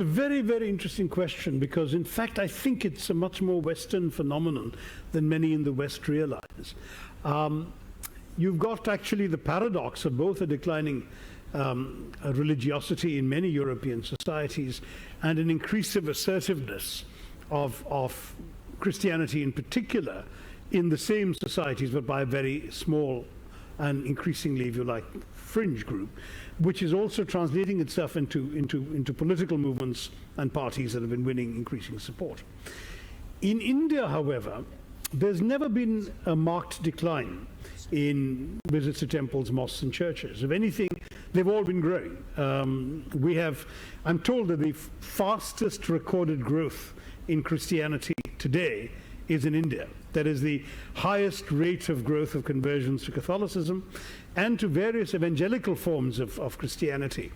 a very, very interesting question, because in fact I think it's a much more Western phenomenon than many in the West realize. You've got actually the paradox of both a declining religiosity in many European societies and an increasive assertiveness of Christianity in particular in the same societies, but by a very small and increasingly, if you like, fringe group, which is also translating itself into political movements and parties that have been winning increasing support. In India, however, there's never been a marked decline in visits to temples, mosques and churches. If anything, they've all been growing. I'm told that the fastest recorded growth in Christianity today is in India. That is the highest rate of growth of conversions to Catholicism and to various evangelical forms of Christianity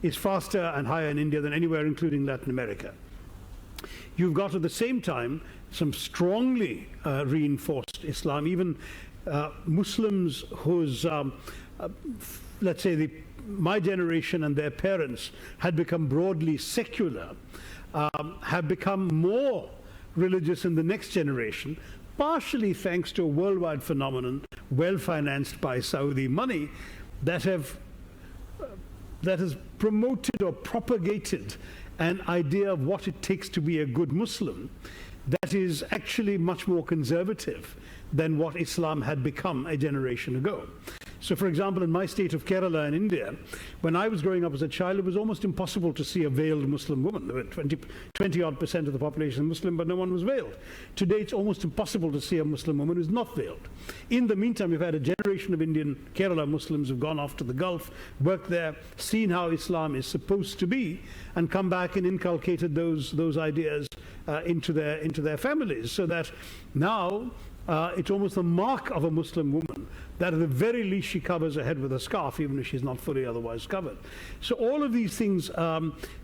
is faster and higher in India than anywhere, including Latin America. You've got at the same time some strongly reinforced Islam, even Muslims whose, let's say, my generation and their parents had become broadly secular, have become more religious in the next generation, partially thanks to a worldwide phenomenon well financed by Saudi money that has promoted or propagated an idea of what it takes to be a good Muslim that is actually much more conservative than what Islam had become a generation ago. So, for example, in my state of Kerala in India, when I was growing up as a child, it was almost impossible to see a veiled Muslim woman. There were 20-odd% of the population Muslim, but no one was veiled. Today, it's almost impossible to see a Muslim woman who's not veiled. In the meantime, we've had a generation of Indian Kerala Muslims who've gone off to the Gulf, worked there, seen how Islam is supposed to be, and come back and inculcated those ideas into their families, so that now it's almost the mark of a Muslim woman that at the very least she covers her head with a scarf, even if she's not fully otherwise covered. So all of these things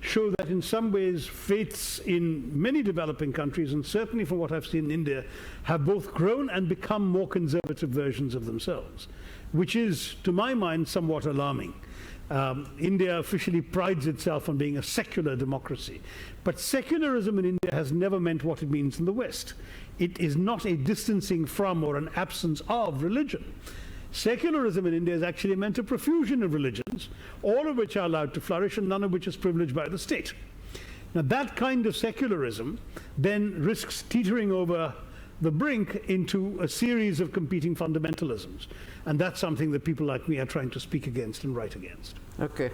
show that in some ways faiths in many developing countries, and certainly from what I've seen in India, have both grown and become more conservative versions of themselves, which is, to my mind, somewhat alarming. India officially prides itself on being a secular democracy, but secularism in India has never meant what it means in the West. It is not a distancing from or an absence of religion. Secularism in India has actually meant a profusion of religions, all of which are allowed to flourish and none of which is privileged by the state. Now that kind of secularism then risks teetering over the brink into a series of competing fundamentalisms. And that's something that people like me are trying to speak against and write against. Okay.